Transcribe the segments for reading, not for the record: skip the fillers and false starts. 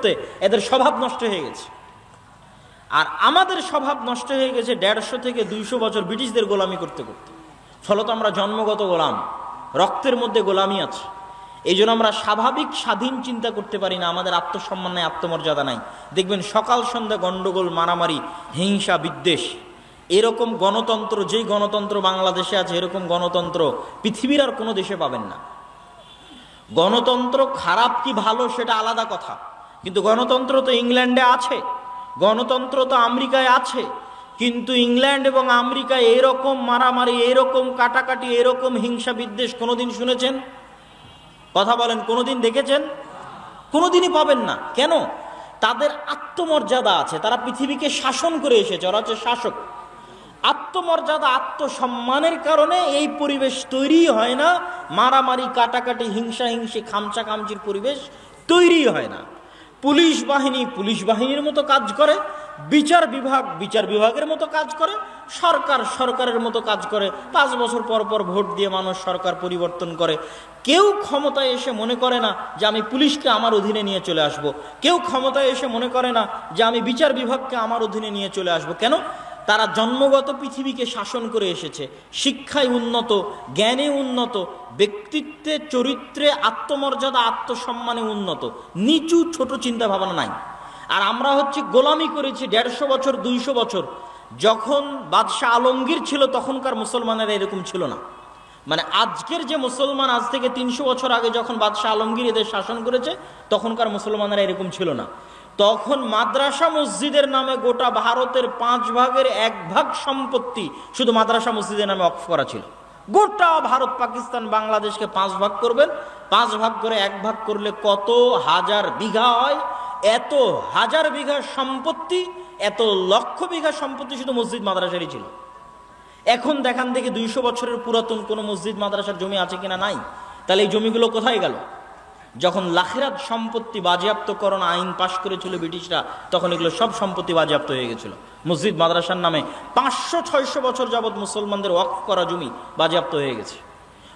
করতে এদের স্বভাব নষ্ট হয়ে গেছে। আর আমাদের স্বভাব নষ্ট হয়ে গেছে 150 থেকে 200 বছর ব্রিটিশদের গোলামি করতে করতে। ফলত আমরা জন্মগত গোলাম, রক্তের মধ্যে গোলামি আছে। এই জন্য আমরা স্বাভাবিক স্বাধীন চিন্তা করতে পারি না, আমাদের আত্মসম্মান নাই, আত্মমর্যাদা নাই। দেখবেন সকাল সন্ধ্যা গন্ডগোল, মারামারি, হিংসা, বিদ্বেষ। এরকম গণতন্ত্র, যেই গণতন্ত্র বাংলাদেশে আছে, এরকম গণতন্ত্র পৃথিবীর আর কোনো দেশে পাবেন না। গণতন্ত্র খারাপ কি ভালো সেটা আলাদা কথা, কিন্তু গণতন্ত্র তো ইংল্যান্ডে আছে, গণতন্ত্র তো আমেরিকায় আছে, কিন্তু ইংল্যান্ড এবং আমেরিকায় এরকম মারামারি, এরকম কাটাকাটি, এরকম হিংসা বিদ্বেষ কোনোদিন শুনেছেন? কথা বলেন, কোনোদিন দেখেছেন? কোনোদিনই পাবেন না। কেন? তাদের আত্মমর্যাদা আছে, তারা পৃথিবীকে শাসন করে এসেছে, ওরা হচ্ছে শাসক। আত্মমর্যাদা, আত্মসম্মানের কারণে এই পরিবেশ তৈরি হয় না, মারামারি, কাটাকাটি, হিংসা হিংসি, খামচা খামচির পরিবেশ তৈরি হয় না। পুলিশ বাহিনী পুলিশ বাহিনীর মতো কাজ করে, বিচার বিভাগ বিচার বিভাগের মতো কাজ করে, সরকার সরকারের মতো কাজ করে। 5 বছর পর পর ভোট দিয়ে মানুষ সরকার পরিবর্তন করে। কেউ ক্ষমতায় এসে মনে করে না যে আমি পুলিশকে আমার অধীনে নিয়ে চলে আসব। কেউ ক্ষমতায় এসে মনে করে না যে আমি বিচার বিভাগকে আমার অধীনে নিয়ে চলে আসব। কেন? তারা জন্মগত পৃথিবীকে শাসন করে এসেছে। শিক্ষায় উন্নত, জ্ঞানে উন্নত, ব্যক্তিত্বে, চরিত্রে, আত্মমর্যাদা, আত্মসম্মানে উন্নত, নিচু ছোট চিন্তা ভাবনা নাই। আর আমরা হচ্ছে গোলামি করেছি 150 বছর, 200 বছর। যখন বাদশাহ আলমগীর ছিল তখনকার মুসলমানেরা এরকম ছিল না। মানে আজকের যে মুসলমান, আজ থেকে 300 বছর আগে যখন বাদশাহ আলমগীর এদের শাসন করেছে, তখনকার মুসলমানেরা এরকম ছিল না। তখন মাদ্রাসা মসজিদের নামে গোটা ভারতের 5 ভাগের 1 ভাগ সম্পত্তি শুধু মাদ্রাসা মসজিদের নামে ওয়াকফ করা ছিল। গোটা ভারত, পাকিস্তান, বাংলাদেশকে 5 ভাগ করবেন, 5 ভাগ করে 1 ভাগ করলে কত হাজার বিঘা হয়? এত হাজার বিঘা সম্পত্তি, এত লক্ষ বিঘা সম্পত্তি শুধু মসজিদ মাদ্রাসারই ছিল। এখন দেখান দেখি 200 বছরের পুরাতন কোনো মসজিদ মাদ্রাসার জমি আছে কিনা? নাই। তাহলে এই জমিগুলো কোথায় গেল? যখন লাখিরাত সম্পত্তি বাজেয়াপ্তকরণ আইন পাশ করেছিল ব্রিটিশরা, তখন এগুলো সব সম্পত্তি বাজেয়াপ্ত হয়ে গেছিল। মসজিদ মাদ্রাসার নামে 500-600 বছর যাবৎ মুসলমানদের ওয়াকফ করা জমি বাজেয়াপ্ত হয়ে গেছে।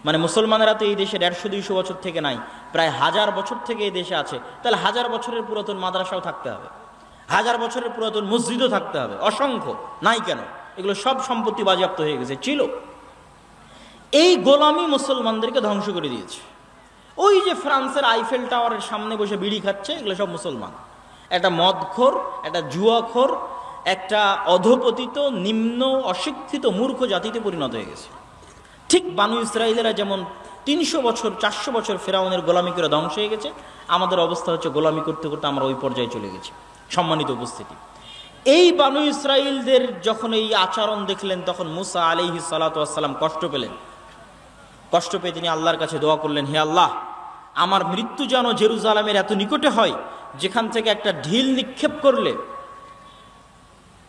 মানে মুসলমানেরা তো এই দেশে 150-200 বছর থেকে নাই, প্রায় 1000 বছর থেকে এই দেশে আছে। তাহলে 1000 বছরের পুরাতন মাদ্রাসাও থাকতে হবে, 1000 বছরের পুরাতন মসজিদও থাকতে হবে, অসংখ্য। নাই কেন? এগুলো সব সম্পত্তি বাজেয়াপ্ত হয়ে গেছে, ছিল। এই গোলামি মুসলমানদেরকে ধ্বংস করে দিয়েছে। ওই যে ফ্রান্সের আইফেল টাওয়ারের সামনে বসে বিড়ি খাচ্ছে, এগুলো সব মুসলমান। একটা মদখোর, একটা জুয়াখোর, একটা অধপতিত, নিম্ন, অশিক্ষিত, মূর্খ জাতিতে পরিণত হয়ে গেছে। ঠিক বানু ইসরায়েলেরা যেমন 300 বছর 400 বছর ফেরাউনের গোলামি করে ধ্বংস হয়ে গেছে, আমাদের অবস্থা হচ্ছে গোলামি করতে করতে আমরা ওই পর্যায়ে চলে গেছি। সম্মানিত উপস্থিতি, এই বানু ইসরায়েলদের যখন এই আচরণ দেখলেন, তখন মুসা আলাইহিস সালাতু ওয়াস সালাম কষ্ট পেলেন। কষ্ট পেয়ে তিনি আল্লাহর কাছে দোয়া করলেন, হে আল্লাহ, আমার মৃত্যু যেন জেরুজালেমের এত নিকটে হয়, যেখান থেকে একটা ঢিল নিক্ষেপ করলে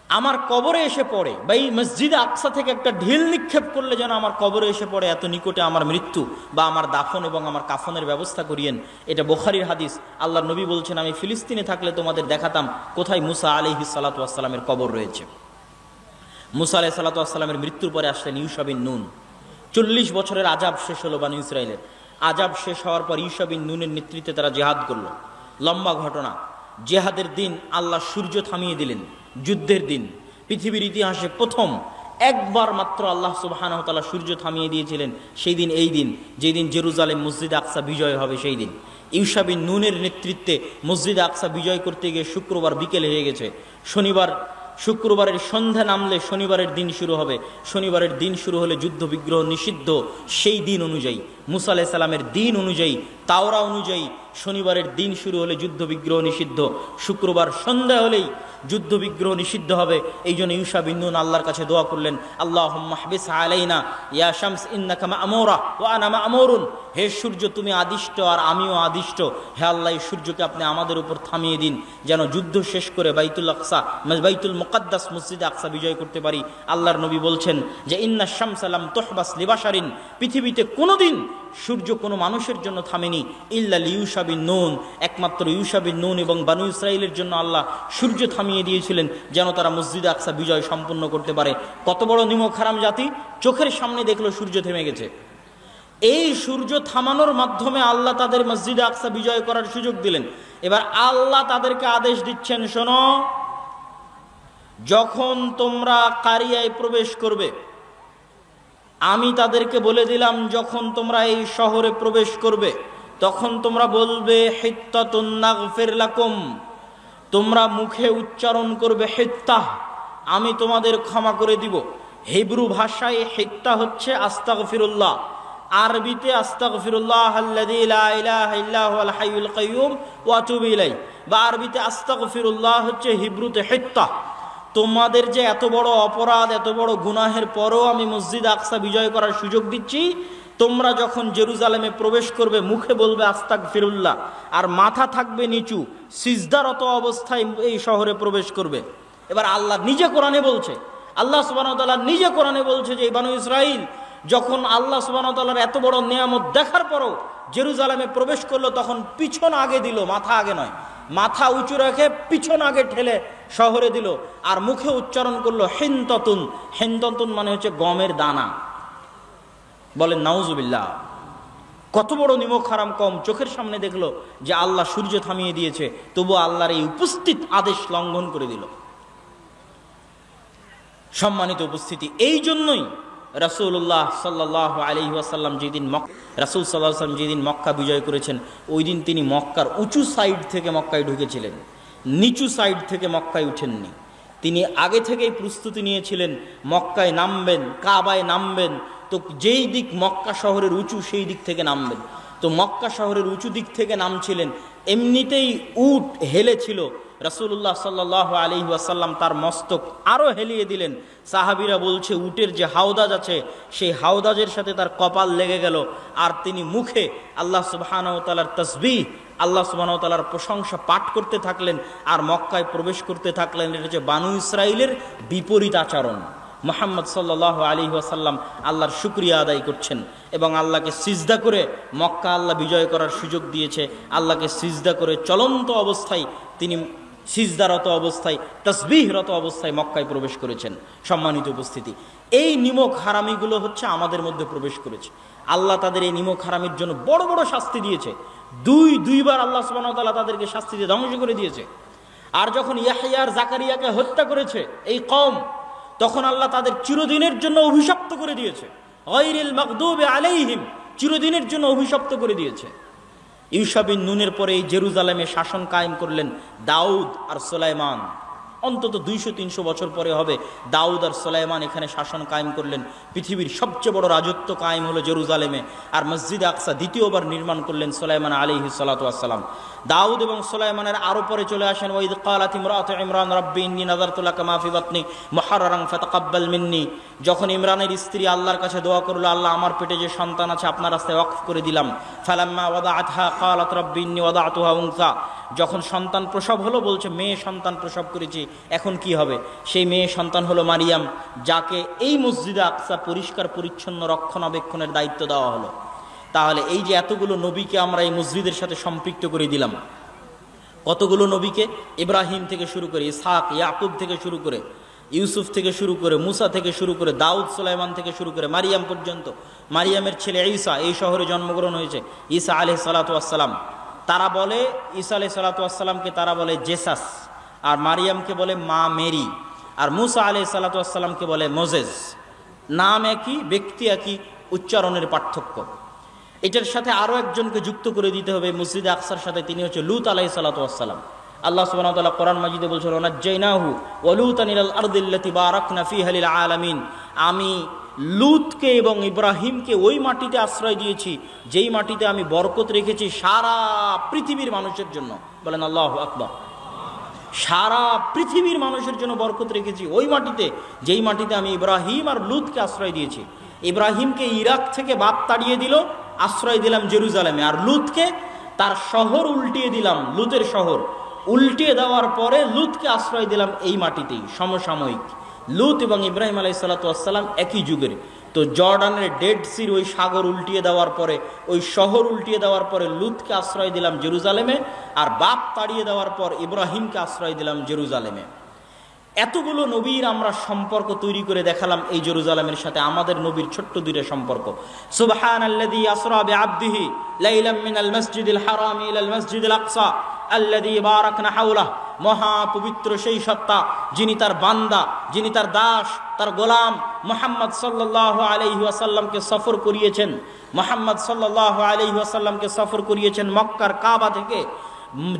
আমার কবরে এসে পড়ে, বা এই মসজিদে আকসা থেকে একটা ঢিল নিক্ষেপ করলে যেন আমার কবরে এসে পড়ে, এত নিকটে আমার মৃত্যু, বা আমার দাফন এবং আমার কাফনের ব্যবস্থা করিয়েন। এটা বুখারীর হাদিস। আল্লাহর নবী বলছেন, আমি ফিলিস্তিনে থাকলে তোমাদের দেখাতাম কোথায় মুসা আলাইহিস সালাতু ওয়াস সালামের কবর রয়েছে। মুসা আলাইহিস সালাতু ওয়াস সালামের মৃত্যুর পরে আসলেন ইউশা বিন নুন। 40 বছরের আজাব শেষ হলো বানু ইসরায়েলের। আজাব শেষ হওয়ার পর ইউশা বিন নুনের নেতৃত্বে তারা জিহাদ করলো। লম্বা ঘটনা। জিহাদের দিন আল্লাহ সূর্য থামিয়ে দিলেন। যুদ্ধের দিন পৃথিবীর ইতিহাসে প্রথম একবার মাত্র আল্লাহ সুবহানাহু ওয়া তাআলা সূর্য থামিয়ে দিয়েছিলেন। সেই দিন এই দিন, যেই দিন জেরুজালেম মসজিদ আকসা বিজয় হবে, সেই দিন ইউশা বিন নুনের নেতৃত্বে মসজিদ আকসা বিজয় করতে গিয়ে শুক্রবার বিকেল হয়ে গেছে। শুক্রবারের সন্ধ্যা নামলে শনিবারের দিন শুরু হবে। শনিবারের দিন শুরু হলে যুদ্ধ বিগ্রহ নিষিদ্ধ। সেই দিন অনুযায়ী, মুসা আলাইহিস সালামের দিন অনুযায়ী, তাওরা অনুযায়ী শনিবারের দিন শুরু হলে যুদ্ধ বিগ্রহ নিষিদ্ধ। শুক্রবার সন্ধ্যা হলেই যুদ্ধ বিগ্রহ নিষিদ্ধ হবে। এই জন্য ইউশা বিন নুন আল্লাহর কাছে দোয়া করলেন, আল্লাহুম্মা হবিস আলাইনা ইয়া শামস ইন্নাকা মা'মুরা ওয়া আনা মা'মুরুন। হে সূর্য, তুমি আদিষ্ট আর আমিও আদিষ্ট। হে আল্লাহ, এই সূর্যকে আপনি আমাদের উপর থামিয়ে দিন, যেন যুদ্ধ শেষ করে বাইতুল আকসা, বাইতুল মুকাদ্দাস মসজিদে আকসা বিজয় করতে পারি। আল্লাহর নবী বলছেন যে ইন্না শামসা লাম তুহবাস লিবাশারিন, পৃথিবীতে কোনোদিন সূর্য কোনো মানুষের জন্য থামেনি, ইল্লা লিউশা বিন নুন, একমাত্র ইউশা বিন নুন এবং বানু ইসরাইলের জন্য আল্লাহ সূর্য থামিয়ে দিয়েছিলেন, যেন তারা মসজিদে আকসা বিজয় সম্পূর্ণ করতে পারে। কত বড় নিমক হারাম জাতি! চোখের সামনে দেখলো সূর্য থেমে গেছে। এই সূর্য থামানোর মাধ্যমে আল্লাহ তাদের মসজিদে আকসা বিজয় করার সুযোগ দিলেন। এবার আল্লাহ তাদেরকে আদেশ দিচ্ছেন, শোনো, যখন তোমরা কারিয়ায় প্রবেশ করবে, আমি তাদেরকে বলে দিলাম যখন তোমরা এই শহরে প্রবেশ করবে তখন তোমরা বলবে হিত্তাতুন নাগফির লাকুম, তোমরা মুখে উচ্চারণ করবে হিত্তাহ, আমি তোমাদের ক্ষমা করে দিব। হিব্রু ভাষায় হিত্তা হচ্ছে আস্তাগফিরুল্লাহ, আরবিতে আস্তাগফিরুল্লাহ আল্লাযী লা ইলাহা ইল্লা হুয়াল হাইয়ুল কাইয়্যুম ওয়া আতুবু ইলাইহি, বা আরবিতে আস্তাগফিরুল্লাহ হচ্ছে হিব্রুতে হিত্তা। তোমাদের যে এত বড় অপরাধ, এত বড় গুনাহের পরও আমি মসজিদ আকসা বিজয় করার সুযোগ দিচ্ছি, তোমরা যখন জেরুজালেমে প্রবেশ করবে মুখে বলবে আস্তাগফিরুল্লাহ, আর মাথা থাকবে নিচু, সিজদারত অবস্থায় এই শহরে প্রবেশ করবে। এবার আল্লাহ নিজে কোরআনে বলছে, আল্লাহ সুবহানাহু ওয়া তাআলা নিজে কোরআনে বলছে যে এই বানু ইসরাইল যখন আল্লাহ সুবহানাহু ওয়া তাআলার এত বড় নিয়ামত দেখার পরও জেরুজালেমে প্রবেশ করলো, তখন পিছন আগে দিল, মাথা আগে নয়, মাথা উঁচু রেখে পিছন আগে ঠেলে শহরে দিল, আর মুখে উচ্চারণ করলো হিনতাতুন। হিনতাতুন মানে হচ্ছে গমের দানা। বলেন নাউজুবিল্লাহ। কত বড় নিমক হারাম কম চোখের সামনে দেখলো যে আল্লাহ সূর্য থামিয়ে দিয়েছে, তবু আল্লাহর এই উপস্থিত আদেশ লঙ্ঘন করে দিল। সম্মানিত উপস্থিতি, এই জন্যই রাসূলুল্লাহ সাল্লাল্লাহু আলাইহি ওয়াসাল্লাম রাসূল সাল্লাল্লাহু আলাইহি ওয়াসাল্লাম যেদিন মক্কা বিজয় করেছেন, ওই দিন তিনি মক্কার উঁচু সাইড থেকে মক্কায় ঢুকেছিলেন, নিচু সাইড থেকে মক্কায় উঠেননি। তিনি আগে থেকেই প্রস্তুতি নিয়েছিলেন, মক্কায় নামবেন, কাবায় নামবেন, তো যেই দিক মক্কা শহরের উঁচু সেই দিক থেকে নামবেন। তো মক্কা শহরের উঁচু দিক থেকে নামছিলেন, এমনিতেই উট হেলেছিল, রাসূলুল্লাহ সাল্লাল্লাহু আলাইহি ওয়াসাল্লাম তার মস্তক আরো হেলিয়ে দিলেন। সাহাবীরা বলছে উটের যে হাওদাজ আছে সেই হাওদাজের সাথে তার কপাল লেগে গেল, আর তিনি মুখে আল্লাহ সুবহানাহু ওয়া তাআলার তাসবিহ, আল্লাহ সুবহানাহু ওয়া তাআলার প্রশংসা পাঠ করতে থাকলেন আর মক্কায় প্রবেশ করতে থাকলেন। এটা হচ্ছে বানু ইসরাইলের বিপরীত আচরণ। মুহাম্মদ সাল্লাল্লাহু আলাইহি ওয়াসাল্লাম আল্লাহর শুকরিয়া আদায় করছেন এবং আল্লাহকে সিজদা করে, মক্কা আল্লাহ বিজয় করার সুযোগ দিয়েছে, আল্লাহকে সিজদা করে চলন্ত অবস্থায় তিনি সিজদারত অবস্থায়, তাসবিহরত অবস্থায় মক্কায় প্রবেশ করেছেন। সম্মানিত উপস্থিতি, এই নিমক হারামিগুলো হচ্ছে আমাদের মধ্যে প্রবেশ করেছে। আল্লাহ তাদের এই নিমক হারামির জন্য বড় বড় শাস্তি দিয়েছে। দুইবার আল্লাহ সুবহানাহু ওয়া তাআলা তাদেরকে শাস্তি দিয়ে ধ্বংস করে দিয়েছে। আর যখন ইয়াহইয়া আর জাকারিয়াকে হত্যা করেছে এই কওম, তখন আল্লাহ তাদের চিরদিনের জন্য অভিশপ্ত করে দিয়েছে। গায়রিল মাগদুবি আলাইহিম, চিরদিনের জন্য অভিশপ্ত করে দিয়েছে। ইউশা বিন নুনের পরে এই জেরুজালেমে শাসন কায়েম করলেন দাউদ আর সুলাইমান। অন্তত 200-300 বছর পরে হবে দাউদ আর সুলাইমান এখানে শাসন কায়েম করলেন। পৃথিবীর সবচেয়ে বড় রাজত্ব কায়েম হলো জেরুজালেমে। আর মসজিদ আকসা দ্বিতীয়বার নির্মাণ করলেন সুলাইমান আলাইহিস সালাতু ওয়াস সালাম। দাউদ এবং সুলাইমানের আরো পরে চলে আসেন ওয়াইদ ক্বালাত ইমরাতু ইমরান রাব্বি ইন্নী নাযারতু লাকা মা ফি বাতনি মুহাররারান ফাতাকাব্বাল মিন্নি। যখন ইমরানের স্ত্রী আল্লাহর কাছে দোয়া করলো, আল্লাহ আমার পেটে যে সন্তান আছে আপনার রাস্তায় ওয়াকফ করে দিলাম। ফালাম্মা ওয়াদাআতহা ক্বালাত রাব্বি ইন্নী ওয়াদাতুহা উনসা। যখন সন্তান প্রসব হলো, বলছে মেয়ে সন্তান প্রসব করেছি, এখন কি হবে? সেই মেয়ে সন্তান হলো মারিয়াম, যাকে এই মসজিদে আকসা পরিষ্কার পরিচ্ছন্ন রক্ষণাবেক্ষণের দায়িত্ব দেওয়া হলো। তাহলে এই যে এতগুলো নবীকে আমরা এই মসজিদের সাথে সম্পৃক্ত করে দিলাম, কতগুলো নবীকে, ইব্রাহিম থেকে শুরু করে, ইসহাক ইয়াকুব থেকে শুরু করে, ইউসুফ থেকে শুরু করে, মুসা থেকে শুরু করে, দাউদ সুলাইমান থেকে শুরু করে মারিয়াম পর্যন্ত। মারিয়ামের ছেলে ঈসা এই শহরে জন্মগ্রহণ হয়েছে, ঈসা আলাইহিস সালাতু ওয়াস সালাম। তারা বলে ঈসা আলাইহিস সালাতু ওয়াস সালামকে তারা বলে জেসাস, আর মারিয়ামকে বলে মা মেরি, আর মুসা আলাইহিস সালাতু ওয়াস সালামকে বলে মোজেস। নাম একই, ব্যক্তি একই, উচ্চারণের পার্থক্য। এটার সাথে আরো একজনকে যুক্ত করে দিতে হবে মসজিদে আকসার সাথে, তিনি হচ্ছে লূত আলাইহিস সালাতু ওয়াস সালাম। আল্লাহ সুবহানাহু ওয়া তাআলা কোরআন মাজিদে বলছেন ওয়ানাজ্জাইনাহু ওয়া লূতান ইলাল আরদিল্লাতী বারাকনা ফিহা লিল আলামিন। আমি লূতকে এবং ইব্রাহিমকে ওই মাটিতে আশ্রয় দিয়েছি যেই মাটিতে আমি বরকত রেখেছি সারা পৃথিবীর মানুষের জন্য। বলেন আল্লাহু আকবার। সারা পৃথিবীর মানুষের জন্য বরকত রেখেছি ওই মাটিতে যেই মাটিতে আমি ইব্রাহিম আর লূতকে আশ্রয় দিয়েছি। ইব্রাহিমকে ইরাক থেকে বাপ তাড়িয়ে দিল, আশ্রয় দিলাম জেরুজালেমে, আর লূতকে তার শহর উল্টিয়ে দিলাম, লূতের শহর উল্টিয়ে দেওয়ার পরে লূতকে আশ্রয় দিলাম এই মাটিতেই। সমসাময়িক লূত এবং ইব্রাহিম আলাইহিস সালাতু ওয়াস সালাম একই যুগের। তো জর্ডানের ডেড সির ওই সাগর উল্টিয়ে দেওয়ার পরে, ওই শহর উল্টিয়ে দেওয়ার পরে লূতকে আশ্রয় দিলাম জেরুজালেমে, আর বাপ তাড়িয়ে দেওয়ার পর ইব্রাহিমকে আশ্রয় দিলাম জেরুজালেমে। এতগুলো নবীর আমরা সম্পর্ক তৈরি করে দেখালাম এই জেরুজালেমের সাথে। আমাদের নবীর ছোট্ট দুইটা সম্পর্ক। সুবহানাল্লাযী আসরা বিআবদিহি লাইলাম মিনাল মাসজিদিল হারামি ইলাল মাসজিদিল আকসা আল্লাযী বারাকনা হাওলা, মহা পবিত্র সেই সত্তা যিনি তার বান্দা, যিনি তার দাস, তার গোলাম মুহাম্মদ সাল্লাল্লাহু আলাইহি ওয়াসাল্লামকে সফর করিয়েছেন। মুহাম্মদ সাল্লাল্লাহু আলাইহি ওয়াসাল্লামকে সফর করিয়েছেন মক্কার কাবা থেকে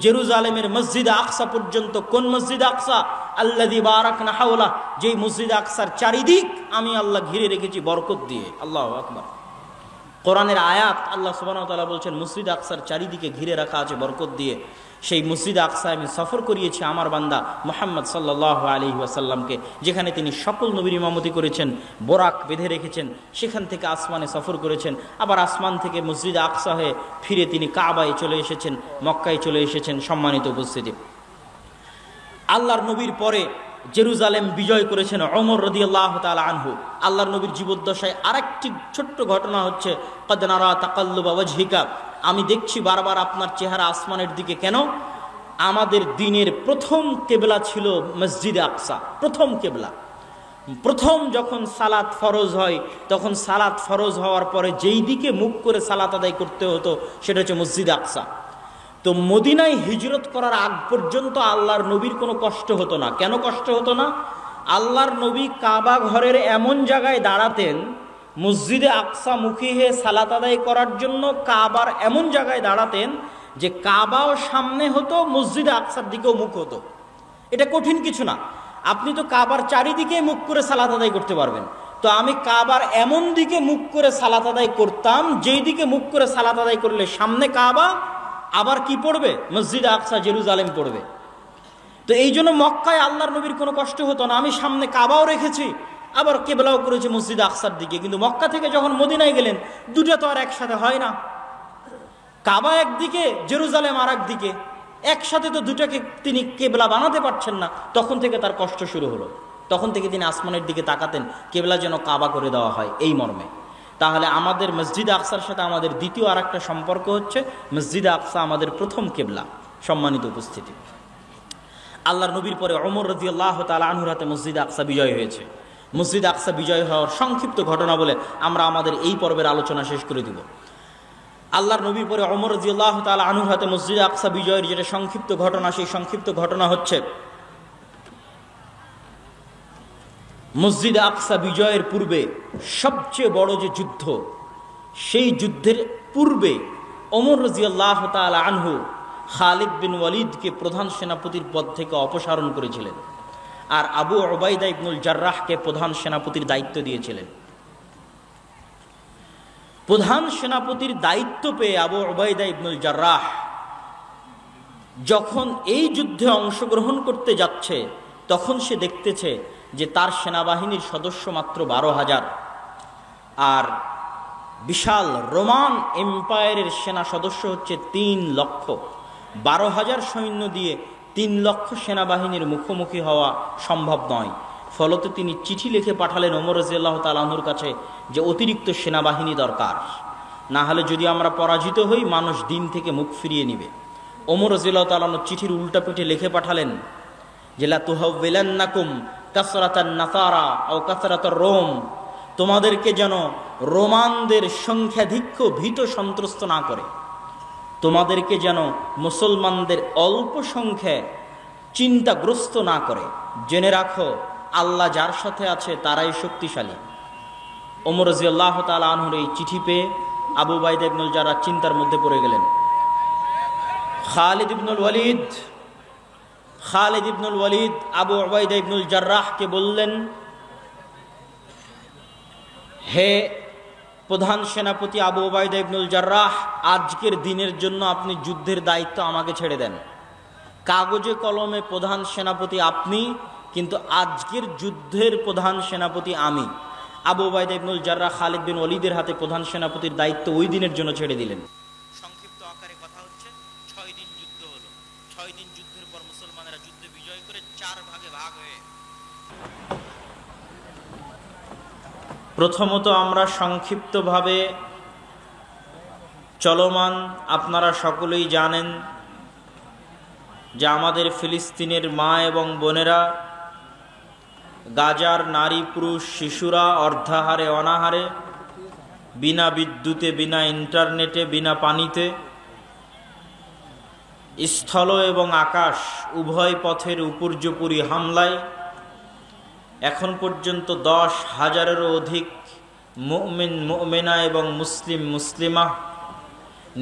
জেরুজালেমের মসজিদে আকসা পর্যন্ত। কোন মসজিদে আকসা? আল্লাযী বারাকনা হাওলা, যেই মসজিদে আকসার চারিদিক আমি আল্লাহ ঘিরে রেখেছি বরকত দিয়ে। আল্লাহু আকবার। কোরআনের আয়াত, আল্লাহ সুবহানাহু ওয়া তাআলা বলছেন মসজিদে আকসার চারিদিকে ঘিরে রাখা আছে বরকত দিয়ে। সেই মসজিদে আকসা আমি সফর করিয়েছি আমার বান্দা মুহাম্মদ সাল্লাল্লাহু আলাইহি ওয়াসাল্লামকে, যেখানে তিনি সকল নবীর ইমামতি করেছেন, বোরাক বেঁধে রেখেছেন, সেখান থেকে আসমানে সফর করেছেন, আবার আসমান থেকে মসজিদে আকসা হয়ে ফিরে তিনি কাবায় চলে এসেছেন, মক্কায় চলে এসেছেন। সম্মানিত উপস্থিতি, আল্লাহর নবীর পরে জেরুজালেম বিজয় করেছেন ওমর রাদিয়াল্লাহু তাআলা আনহু। আল্লাহর নবীর জীবদ্দশায় আরেকটি ছোট্ট ঘটনা হচ্ছে, ক্বাদ নারা তাকাল্লুবা ওয়াজহিকা, আমি দেখছি বারবার আপনার চেহারা আসমানের দিকে। কেন? আমাদের দিনের প্রথম কেবলা ছিল মসজিদে আকসা, প্রথম কেবলা। প্রথম যখন সালাত ফরজ হয়, তখন সালাত ফরজ হওয়ার পরে যেই দিকে মুখ করে সালাত আদায় করতে হতো সেটা হচ্ছে মসজিদে আকসা। তো মদিনায় হিজরত করার আগ পর্যন্ত আল্লাহর নবীর কোনো কষ্ট হতো না। কেন কষ্ট হতো না? আল্লাহর নবী কাবা ঘরের এমন জায়গায় দাঁড়াতেন, মসজিদে আকসা মুখী হয়ে সালাত আদায় করার জন্য কাবার এমন জায়গায় দাঁড়াতেন যে কাবাও সামনে হতো, মসজিদে আকসার দিকেও মুখ হতো। এটা কঠিন কিছু না, আপনি তো কাবার চারিদিকে মুখ করে সালাত আদায় করতে পারবেন। তো আমি কাবার এমন দিকে মুখ করে সালাত আদায় করতাম, যেই দিকে মুখ করে সালাত আদায় করলে সামনে কাবা, আবার কি পড়বে? মসজিদে আকসা জেরুজালেম পড়বে। তো এই জন্য মক্কায় আল্লাহর নবীর কোনো কষ্ট হতো না। আমি সামনে কাবাও রেখেছি, আবার কেবলাও করেছি মসজিদে আকসার দিকে। কিন্তু মক্কা থেকে যখন মদিনায় গেলেন, দুটো তো আর একসাথে হয় না। কাবা একদিকে, জেরুজালেম আর একদিকে, একসাথে তো দুটাকে তিনি কেবলা বানাতে পারছেন না। তখন থেকে তার কষ্ট শুরু হলো। তখন থেকে তিনি আসমানের দিকে তাকাতেন, কেবলা যেন কাবা করে দেওয়া হয়, এই মর্মে। তাহলে আমাদের মসজিদে আকসার সাথে আমাদের দ্বিতীয় আর একটা সম্পর্ক হচ্ছে, মসজিদে আকসা আমাদের প্রথম কেবলা। সম্মানিত উপস্থিতি, আল্লাহর নবীর পরে ওমর রাদিয়াল্লাহু তাআলা আনহুর হাতে মসজিদে আকসা বিজয় হয়েছে। মসজিদে আকসা বিজয় হওয়ার সংক্ষিপ্ত ঘটনা বলে আমরা আমাদের এই পর্বের আলোচনা শেষ করে দিব। আল্লাহর নবীর পরে ওমর রাদিয়াল্লাহু তাআলা আনহুর হাতে মসজিদে আকসা বিজয়ের যেটা সংক্ষিপ্ত ঘটনা, সেই সংক্ষিপ্ত ঘটনা হচ্ছে, মসজিদে আকসা বিজয়ের পূর্বে সবচেয়ে বড় যে যুদ্ধ, সেই যুদ্ধের পূর্বে ওমর রাদিয়াল্লাহু তাআলা আনহু খালিদ বিন ওয়ালিদকে প্রধান সেনাপতির পদ থেকে অপসারণ করেছিলেন, আর আবু উবাইদা ইবনুল জাররাহকে প্রধান সেনাপতির দায়িত্ব দিয়েছিলেন। প্রধান সেনাপতির দায়িত্ব পেয়ে আবু উবাইদা ইবনুল জাররাহ যখন এই যুদ্ধে অংশগ্রহণ করতে যাচ্ছে, তখন সে দেখতেছে যে তার সেনাবাহিনীর সদস্য মাত্র 12,000, আর বিশাল রোমান এম্পায়ারের সেনা সদস্য হচ্ছে 3 লক্ষ। 12,000 সৈন্য দিয়ে 3 লক্ষ সেনাবাহিনীর মুখোমুখি হওয়া সম্ভব নয়। ফলত তিনি চিঠি লিখে পাঠালেন ওমর রাদিয়াল্লাহু তাআলা আনহুর কাছে যে অতিরিক্ত সেনাবাহিনী দরকার, না হলে যদি আমরা পরাজিত হই মানুষ দিন থেকে মুখ ফিরিয়ে নিবে। ওমর রাদিয়াল্লাহু তাআলা আনহু চিঠির উল্টা পিঠে লিখে পাঠালেন যে লা তুহাওয়িলান্নাকুম কাসরাতান নাসারা আও কাসরাতার রোম, তোমাদেরকে যেন রোমানদের সংখ্যাধিক্য ভীত সন্ত্রস্ত না করে, তোমাদেরকে যেন মুসলমানদের অল্প সংখ্যায় চিন্তাগ্রস্ত না করে। জেনে রাখো আল্লাহ যার সাথে আছে তারাই শক্তিশালী। ওমর রাদিয়াল্লাহু তাআলা আনহুর এই চিঠি পেয়ে আবু উবাইদা ইবনুল জাররাহ চিন্তার মধ্যে পড়ে গেলেন। খালিদ ইবনুল ওয়ালিদ আবু উবাইদা ইবনুল জাররাহকে বললেন, হে প্রধান সেনাপতি আবু উবাইদা ইবনুল জাররাহ, আজকের দিনের জন্য আপনি যুদ্ধের দায়িত্ব আমাকে ছেড়ে দেন। কাগজে কলমে প্রধান সেনাপতি আপনি, কিন্তু আজকের যুদ্ধের প্রধান সেনাপতি আমি। আবু উবাইদা ইবনুল জাররাহ খালিদ বিন ওয়ালিদের হাতে প্রধান সেনাপতির দায়িত্ব ওই দিনের জন্য ছেড়ে দিলেন। সংক্ষিপ্ত আকারে কথা হচ্ছে, 6 দিন যুদ্ধ হলো। 6 দিন যুদ্ধের পর মুসলমানেরা যুদ্ধে বিজয় করে 4 ভাগে ভাগ হয়ে, প্রথমত আমরা সংক্ষিপ্তভাবে চলমান, আপনারা সকলেই জানেন যে আমাদের ফিলিস্তিনের মা এবং বোনেরা, গাজার নারী পুরুষ শিশুরা অর্ধাহারে অনাহারে, বিনা বিদ্যুতে, বিনা ইন্টারনেটে, বিনা পানিতে স্থল এবং আকাশ উভয় পথের উপর্যুপরি হামলায় এখন পর্যন্ত 10,000-এরও অধিক মুমিন মুমিনা এবং মুসলিম মুসলিমা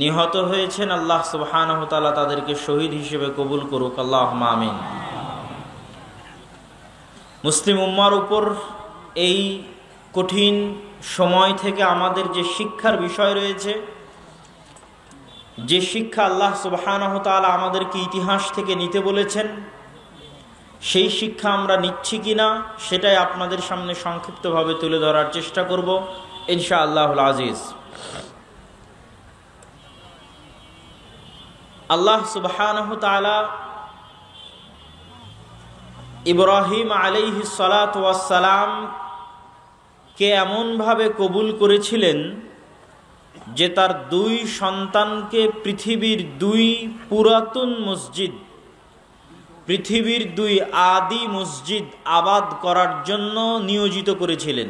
নিহত হয়েছেন। আল্লাহ সুবহানাহু ওয়া তাআলা তাদেরকে শহীদ হিসেবে কবুল করুক, আল্লাহুম্মা আমিন। মুসলিম উম্মার উপর এই কঠিন সময় থেকে আমাদের যে শিক্ষার বিষয় রয়েছে, যে শিক্ষা আল্লাহ সুবহানাহু ওয়া তাআলা আমাদেরকে ইতিহাস থেকে নিতে বলেছেন, সেই শিক্ষা আমরা নিচ্ছি কিনা সেটাই আপনাদের সামনে সংক্ষিপ্তভাবে তুলে ধরার চেষ্টা করব ইনশাআল্লাহুল আজিজ। আল্লাহ সুবহানাহু ওয়া তাআলা ইব্রাহিম আলাইহিস সালাতু ওয়াস সালাম কে এমনভাবে কবুল করেছিলেন যে তার 2 সন্তানকে পৃথিবীর 2 পুরাতন মসজিদ, পৃথিবীর 2 আদি মসজিদ আবাদ করার জন্য নিয়োজিত করেছিলেন।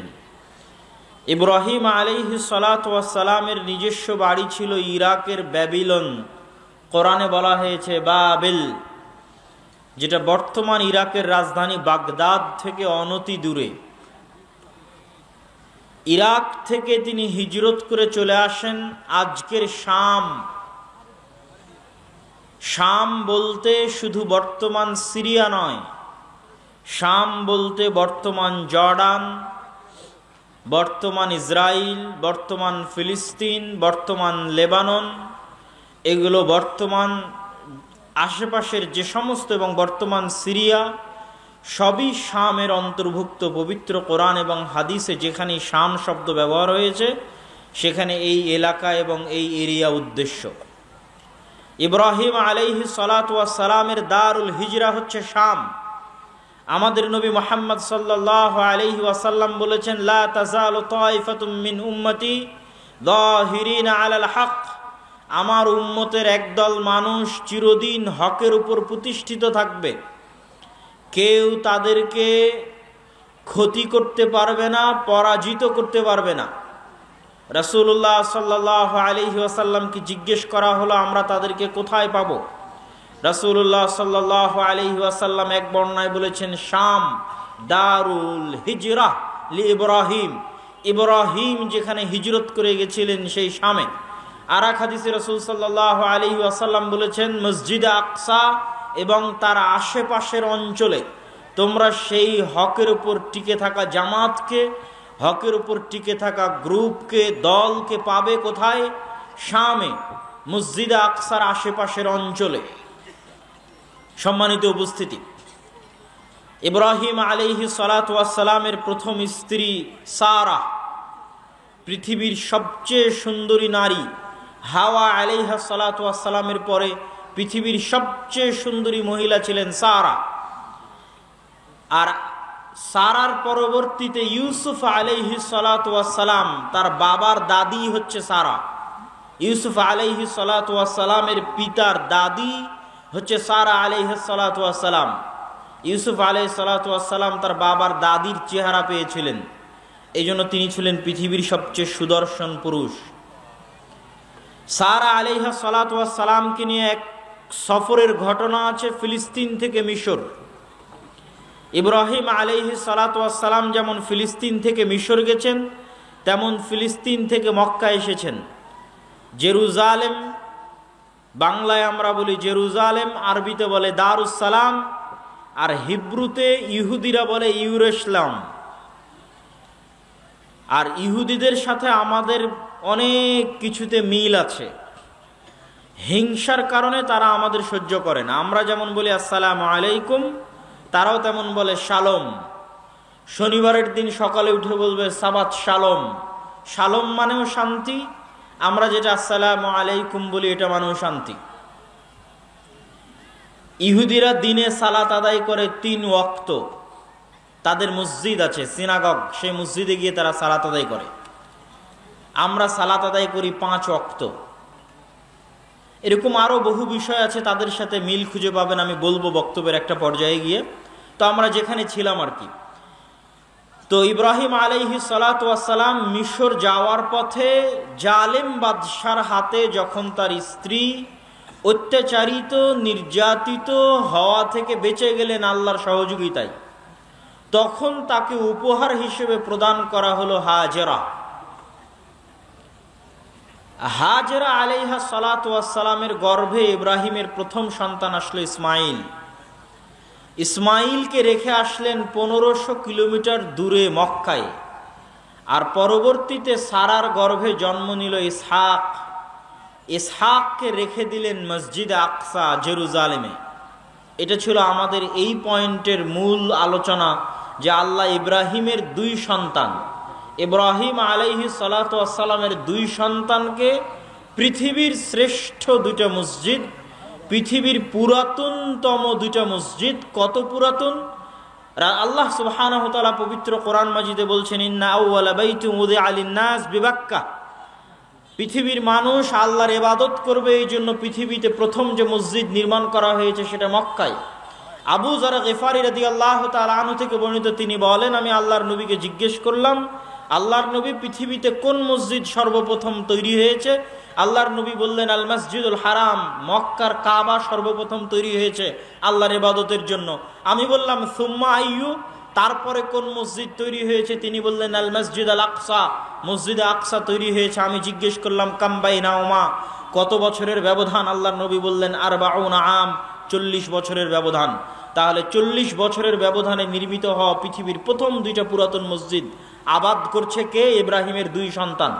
ইব্রাহিম আলাইহিস সালাতু ওয়াস সালামের নিজস্ব বাড়ি ছিল ইরাকের ব্যাবিলন, কোরআনে বলা হয়েছে বাবিল, যেটা বর্তমান ইরাকের রাজধানী বাগদাদ থেকে অনতি দূরে। ইরাক থেকে তিনি হিজরত করে চলে আসেন আজকের শাম। শাম বলতে শুধু বর্তমান সিরিয়া নয়, শাম বলতে বর্তমান জর্ডান, বর্তমান ইসরায়েল, বর্তমান ফিলিস্তিন, বর্তমান লেবানন, এগুলো বর্তমান আশেপাশের যে সমস্ত এবং বর্তমান সিরিয়া সবই শামের অন্তর্ভুক্ত। পবিত্র কোরআন এবং হাদিসে যেখানে শাম শব্দ ব্যবহার হয়েছে সেখানে এই এলাকা এবং এই এরিয়া উদ্দেশ্য। ইব্রাহিম আলাইহিস সালাতু ওয়াস সালামের দারুল হিজরা হচ্ছে শাম। আমাদের নবী মুহাম্মদ সাল্লাল্লাহু আলাইহি ওয়াসাল্লাম বলেছেন, লা তাজালু তাইফাতুম মিন উম্মতি যাহিরিনা আলাল হক, আমার উম্মতের একদল মানুষ চিরদিন হকের উপর প্রতিষ্ঠিত থাকবে, কেউ তাদেরকে ক্ষতি করতে পারবে না, পরাজিত করতে পারবে না। রাসূলুল্লাহ সাল্লাল্লাহু আলাইহি ওয়াসাল্লামকে জিজ্ঞেস করা হলো, আমরা তাদেরকে কোথায় পাবো? রাসূলুল্লাহ সাল্লাল্লাহু আলাইহি ওয়াসাল্লাম এক বর্ণনায় বলেছেন, শাম দারুল হিজরা লি ইব্রাহিম, ইব্রাহিম যেখানে হিজরত করে গেছিলেন সেই শামে। আর এক হাদিসে রাসূল সাল্লাল্লাহু আলাইহি ওয়াসাল্লাম বলেছেন, মসজিদে আকসা এবং তার আশেপাশের অঞ্চলে তোমরা সেই হকের উপর টিকে থাকা জামাতকে, হকের উপর টিকে থাকা গ্রুপকে, দলকে পাবে কোথায়? শামে, মসজিদে আকসার আশেপাশের অঞ্চলে। সম্মানিত উপস্থিতি, ইব্রাহিম আলাইহিস সালাতু ওয়াস সালামের প্রথম স্ত্রী সারা, পৃথিবীর সবচেয়ে সুন্দরী নারী। হাওয়া আলাইহিস সালাতু ওয়াস সালামের পরে পৃথিবীর সবচেয়ে সুন্দরী মহিলা ছিলেন সারা। আর সারার পরবর্তীতে ইউসুফ আলাইহিস সালাতু ওয়াস সালাম, তার বাবার দাদি হচ্ছে সারা। ইউসুফ আলাইহিস সালাতু ওয়াস সালামের পিতার দাদি হচ্ছে সারা আলাইহিস সালাতু ওয়াস সালাম। ইউসুফ আলাইহিস সালাতু ওয়াস সালাম তার বাবার দাদির চেহারা পেয়েছিলেন, এই জন্য তিনি ছিলেন পৃথিবীর সবচেয়ে সুদর্শন পুরুষ। সারা আলাইহিস সালাতু ওয়াস সালামকে নিয়ে এক সফরের ঘটনা আছে ফিলিস্তিন থেকে মিশর। ইব্রাহিম আলাইহিস সালাতু ওয়াস সালাম যেমন ফিলিস্তিন থেকে মিশর গেছেন, তেমন ফিলিস্তিন থেকে মক্কা এসেছেন। জেরুজালেম, বাংলায় আমরা বলি জেরুজালেম, আরবিতে বলে দারুস সালাম, আর হিব্রুতে ইহুদিরা বলে ইউরুশলাম। আর ইহুদিদের সাথে আমাদের অনেক কিছুতে মিল আছে। হিংসার কারণে তারা আমাদের সহ্য করে না। আমরা যেমন বলি আসসালামু আলাইকুম, তারাও তেমন বলে শালম। শনিবারের দিন সকালে উঠে বলবে সাবাত শালম। শালম মানেও শান্তি, আমরা যেটা আসসালামু আলাইকুম বলি এটা মানেও শান্তি। ইহুদিরা দিনে সালাত আদায় করে 3 ওয়াক্ত, তাদের মসজিদ আছে সিনাগগ, সেই মসজিদে গিয়ে তারা সালাত আদায় করে। আমরা সালাত আদায় করি 5 ওয়াক্ত। এরকম আরো বহু বিষয় আছে, তাদের সাথে মিল খুঁজে পাবেন, আমি বলবো বক্তব্যের একটা পর্যায়ে গিয়ে। তো আমরা যেখানে ছিলাম আর কি, তো ইব্রাহিম আলাইহিস সালাতু ওয়াস সালাম মিশর যাওয়ার পথে জালেম বাদশার হাতে যখন তার স্ত্রী অত্যাচারিত নির্যাতিত হওয়া থেকে বেঁচে গেলেন আল্লাহর সহযোগিতায়। তখন তাকে উপহার হিসেবে প্রদান করা হলো হাজেরা। হাজেরা আলাইহা সালাতু ওয়াস সালামের গর্ভে ইব্রাহিমের প্রথম সন্তান আসলো ইসমাইল। ইসমাইলকে রেখে আসলেন 1500 কিলোমিটার দূরে মক্কায়। আর পরবর্তীতে সারার গর্ভে জন্ম নিল ইসহাক। ইসহাককে রেখে দিলেন মসজিদে আকসা জেরুজালেমে। এটা ছিল আমাদের এই পয়েন্টের মূল আলোচনা, যে আল্লাহ ইব্রাহিমের 2 সন্তান, ইব্রাহিম আলাইহিস সালাতু ওয়াস সালামের 2 সন্তানকে পৃথিবীর শ্রেষ্ঠ 2টা মসজিদ, পৃথিবীর পুরাতনতম 2টা মসজিদ। কত পুরাতন! আল্লাহ সুবহানাহু ওয়া তাআলা পবিত্র কোরআন মাজিদে বলছেন, ইন্না আউওয়ালা বাইতুন উযিআ লিন-নাস বিবাক্কা। পৃথিবীর মানুষ আল্লাহর ইবাদত করবে, এই জন্য পৃথিবীতে প্রথম যে মসজিদ নির্মাণ করা হয়েছে সেটা মক্কায়। আবু যর গিফারি রাদিয়াল্লাহু তাআলা আনহু থেকে বর্ণিত, তিনি বলেন, আমি আল্লাহর নবীকে জিজ্ঞেস করলাম, আল্লাহর নবী, পৃথিবীতে কোন মসজিদ সর্বপ্রথম তৈরি হয়েছে? আল্লাহর নবী বললেন, আল মসজিদুল হারাম, মক্কার কাবা সর্বপ্রথম তৈরি হয়েছে আল্লাহর ইবাদতের জন্য। আমি বললাম, সুম্মা আইয়ু, তারপরে কোন মসজিদ তৈরি হয়েছে? তিনি বললেন, আল মসজিদ আল আকসা, মসজিদে আকসা তৈরি হয়েছে। আমি জিজ্ঞেস করলাম, কাম বাইনাহুমা, কত বছরের ব্যবধান? আল্লাহর নবী বললেন, আরবাউনা আম, 40 বছরের ব্যবধান। তাহলে 40 বছরের ব্যবধানে নির্মিত হওয়া পৃথিবীর প্রথম 2টা পুরাতন মসজিদ আবাদ করছে কে? ইব্রাহিমের 2 সন্তান।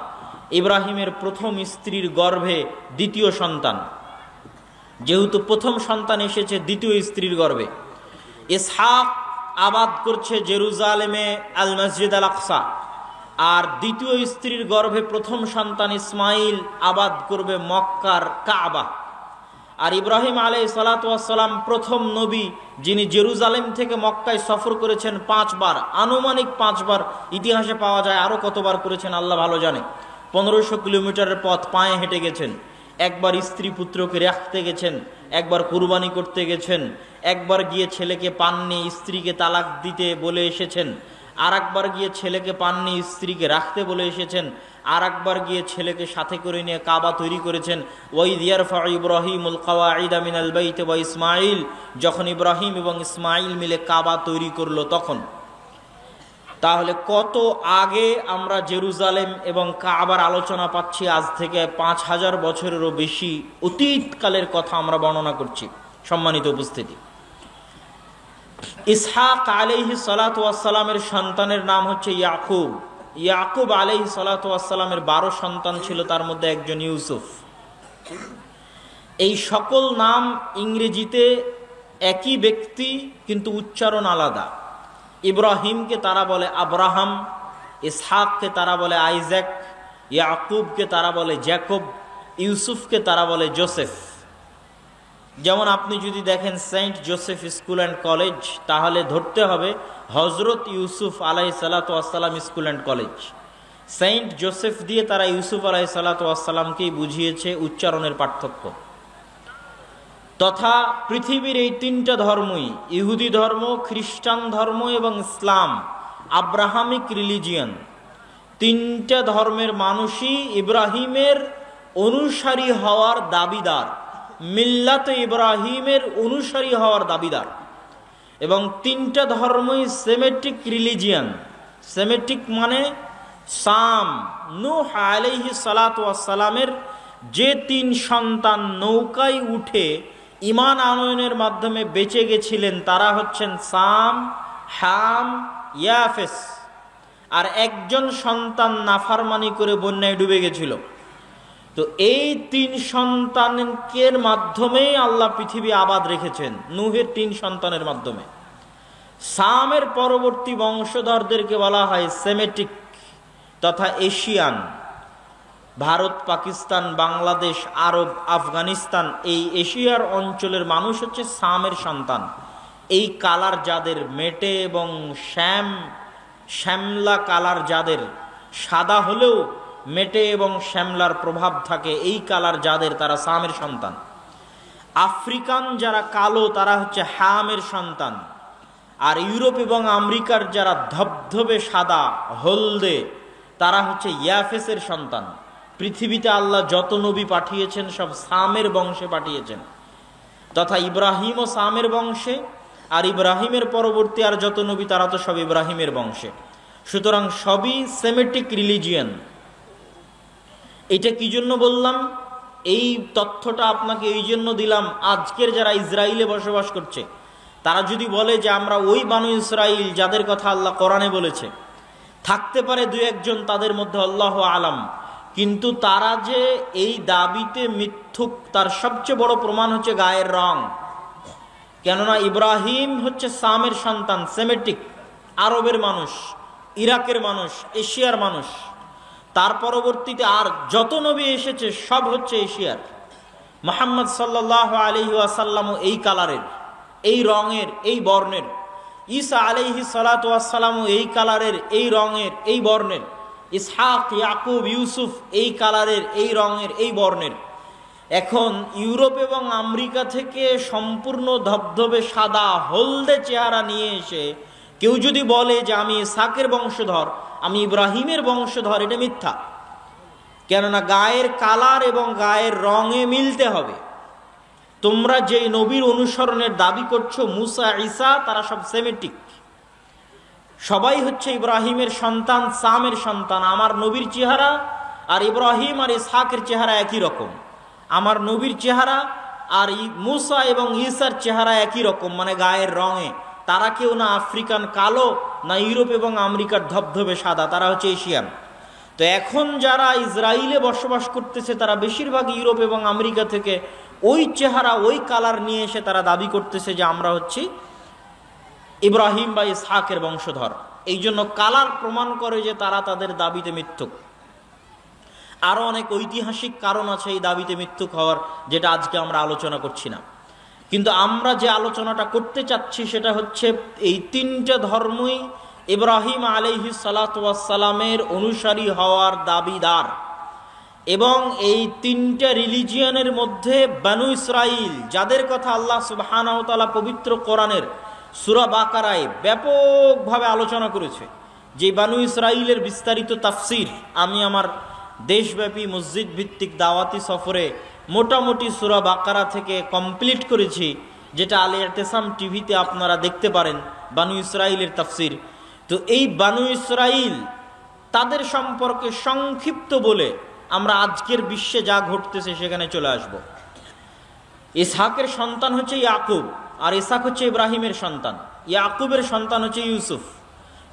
ইব্রাহিমের প্রথম স্ত্রীর গর্ভে 2য় সন্তান, যেহেতু প্রথম সন্তান এসেছে 2য় স্ত্রীর গর্ভে। ইসহাক আবাদ করছে জেরুজালেমে আল মসজিদ আল আকসা, আর 2য় স্ত্রীর গর্ভে প্রথম সন্তান ইসমাইল আবাদ করবে মক্কার কাবা। আর ইব্রাহিম আলাইহিস সালাতু ওয়াস সালাম প্রথম নবী, যিনি জেরুজালেম থেকে মক্কায় সফর করেছেন 5 বার, আনুমানিক 5 বার। ইতিহাসে পাওয়া যায় আরো কতবার করেছেন আল্লাহ ভালো জানে। 1500 কিলোমিটারের পথ পায়ে হেঁটে গেছেন। একবার স্ত্রী পুত্রকে রাখতে গেছেন, একবার কুরবানি করতে গেছেন, একবার গিয়ে ছেলেকে পাননি, স্ত্রীকে তালাক দিতে বলে এসেছেন, আর একবার গিয়ে ছেলেকে পাননি, স্ত্রীকে রাখতে বলে এসেছেন, আর একবার গিয়ে ছেলেকে সাথে করে নিয়ে কাবা তৈরি করেছেন। ওয়াইদ ইয়ারফা ইব্রাহিমুল কাওয়াইদা মিনাল বাইতি ওয়া ইসমাইল, যখন ইব্রাহিম এবং ইসমাইল মিলে কাবা তৈরি করলো তখন। তাহলে কত আগে আমরা জেরুজালেম এবং কাবার আলোচনা পাচ্ছি, আজ থেকে 5000 বছরেরও বেশি অতীতকালের কথা আমরা বর্ণনা করছি। সম্মানিত উপস্থিতি, ইসহাক আলাইহিস সালাতু ওয়াস সালামের সন্তানের নাম হচ্ছে ইয়াকুব। ইয়াকুব আলাইহিস সালাতু ওয়াস সালামের 12 সন্তান ছিল, তার মধ্যে একজন ইউসুফ। এই সকল নাম ইংরেজিতে একই ব্যক্তি, কিন্তু উচ্চারণ আলাদা। ইব্রাহিমকে তারা বলে আব্রাহাম, ইসহাককে তারা বলে আইজাক, ইয়াকুবকে তারা বলে জ্যাকব, ইউসুফকে তারা বলে জোসেফ। যেমন আপনি যদি দেখেন Saint Joseph school and college, তাহলে ধরতে হবে হজরত ইউসুফ আলাইহিস সালাতু ওয়াস সালাম school and college. Saint Joseph দিয়ে তারা ইউসুফ আলাইহিস সালাতু ওয়াস সালামকেই বুঝিয়েছে, উচ্চারণের পার্থক্য। তথা পৃথিবীর এই 3টা ধর্মই, ইহুদি ধর্ম, খ্রিস্টান ধর্ম এবং ইসলাম, আব্রাহামিক রিলিজিয়ন, 3টা ধর্মের মানুষই ইব্রাহিমের অনুসারী হওয়ার দাবিদার, মিল্লাতে ইব্রাহিমের অনুসারী হওয়ার দাবিদার। এবং 3টা ধর্মই সেমেটিক রিলিজিয়ন। সেমেটিক মানে সাম। নূহ আলাইহিস সালাতু ওয়াস সালামের যে 3 সন্তান নৌকায় উঠে ঈমান আনয়নের মাধ্যমে বেঁচে গেছিলেন, তারা হচ্ছেন সাম, হাম, ইয়াফেস। আর একজন সন্তান নাফরমানি করে বন্যায় ডুবে গেছিল। তো এই 3 সন্তানের মাধ্যমেই আল্লাহ পৃথিবী আবাদ রেখেছেন, নূহের 3 সন্তানের মাধ্যমে। সামের পরবর্তী বংশধরদেরকে বলা হয় সেমেটিক তথা এশিয়ান। ভারত, পাকিস্তান, বাংলাদেশ, আরব, আফগানিস্তান, এই এশিয়ার অঞ্চলের মানুষ হচ্ছে সামের সন্তান। এই কালার যাদের, মেটে এবং শ্যামলা কালার যাদের, সাদা হলেও মেটে এবং শ্যামলার প্রভাব থাকে, এই কালার যাদের, তারা সামের সন্তান। আফ্রিকান যারা কালো, তারা হচ্ছে হামের সন্তান। আর ইউরোপ এবং আমেরিকার যারা ধবধবে সাদা, হলদে, তারা হচ্ছে ইয়াফেসের সন্তান। পৃথিবীতে আল্লাহ যত নবী পাঠিয়েছেন সব সামের বংশে পাঠিয়েছেন, তথা ইব্রাহিমও সামের বংশে, আর ইব্রাহিমের পরবর্তী আর যত নবী তারা তো সব ইব্রাহিমের বংশে। সুতরাং সবই সেমেটিক রিলিজিয়ান। এটা কি জন্য বললাম? এই তথ্যটা আপনাকে এই জন্য দিলাম, আজকের যারা ইসরায়েলে বসবাস করছে তারা যদি বলে যে আমরা ওই বানু ইসরাইল যাদের কথা আল্লাহ কোরআনে বলেছে, থাকতে পারে দু একজন তাদের মধ্যে, আল্লাহ আলাম, কিন্তু তারা যে এই দাবিতে মিথ্যুক তার সবচেয়ে বড় প্রমাণ হচ্ছে গায়ের রং। কেননা ইব্রাহিম হচ্ছে সামের সন্তান, সেমেটিক, আরবের মানুষ, ইরাকের মানুষ, এশিয়ার মানুষ। তার পরবর্তীতে আর যত নবী এসেছে সব হচ্ছে এশিয়ার। মুহাম্মদ সাল্লাল্লাহু আলাইহি ওয়াসাল্লামও এই কালারের, এই রঙের, এই বর্ণের। ঈসা আলাইহি সালাতু ওয়াসসালামও এই কালারের, এই রঙের, এই বর্ণের। ইসহাক, ইয়াকুব, ইউসুফ এই কালারের, এই রঙের, এই বর্ণের। এখন ইউরোপ এবং আমেরিকা থেকে সম্পূর্ণ ধবধবে সাদা হলদে চেহারা নিয়ে এসে কেউ যদি বলে যে আমি ইসহাকের বংশধর, আমি ইব্রাহিমের বংশধর, এটা মিথ্যা। কেননা গায়ের কালার এবং গায়ের রঙে মিলতে হবে। তোমরা যে নবীর অনুসরণের দাবি করছো, মুসা, ঈসা, তারা সব সেমেটিক, সবাই হচ্ছে ইব্রাহিমের সন্তান, সামের সন্তান। আমার নবীর চেহারা আর ইব্রাহিম আর ইসহাকের চেহারা একই রকম। আমার নবীর চেহারা আর মুসা এবং ঈসার চেহারা একই রকম, মানে গায়ের রঙে। তারা কেউ না আফ্রিকান কালো, না ইউরোপ এবং আমেরিকার ধবধবে সাদা, তারা হচ্ছে এশিয়ান। তো এখন যারা ইসরায়েলে বসবাস করতেছে তারা বেশিরভাগ ইউরোপ এবং আমেরিকা থেকে ওই চেহারা, ওই কালার নিয়ে এসে তারা দাবি করতেছে যে আমরা হচ্ছি ইব্রাহিম বা ইসহাকের বংশধর। এই জন্য কালার প্রমাণ করে যে তারা তাদের দাবিতে মিথ্যুক। আরো অনেক ঐতিহাসিক কারণ আছে এই দাবিতে মিথ্যুক হওয়ার, যেটা আজকে আমরা আলোচনা করছি না। কিন্তু আমরা যে আলোচনাটা করতে চাচ্ছি সেটা হচ্ছে এই তিনটা ধর্মই ইব্রাহিম আলাইহিস সালাতু ওয়াস সালামের অনুসারী হওয়ার দাবিদার। এবং এই তিনটা রিলিজিয়নের মধ্যে বানু ইসরাইল, যাদের কথা আল্লাহ সুবহানাহু ওয়া তাআলা পবিত্র কোরআনের সূরা বাকারায় ব্যাপকভাবে আলোচনা করেছে, যে বানু ইসরাইলের বিস্তারিত তাফসির আমি আমার দেশব্যাপী মসজিদ ভিত্তিক দাওয়াতি সফরে মোটামুটি সূরা বাকারা থেকে কমপ্লিট করেছি, যেটা আল ইতিসাম টিভিতে আপনারা দেখতে পারেন, বানু ইসরাইলের তাফসির। তো এই বানু ইসরাইল তাদের সম্পর্কে সংক্ষিপ্ত বলে আমরা আজকের বিশ্বে যা ঘটতেছে সেখানে চলে আসব। ইসহাকের সন্তান হচ্ছে ইয়াকুব, আর ইসহাক হচ্ছে ইব্রাহিমের সন্তান। ইয়াকুবের সন্তান হচ্ছে ইউসুফ।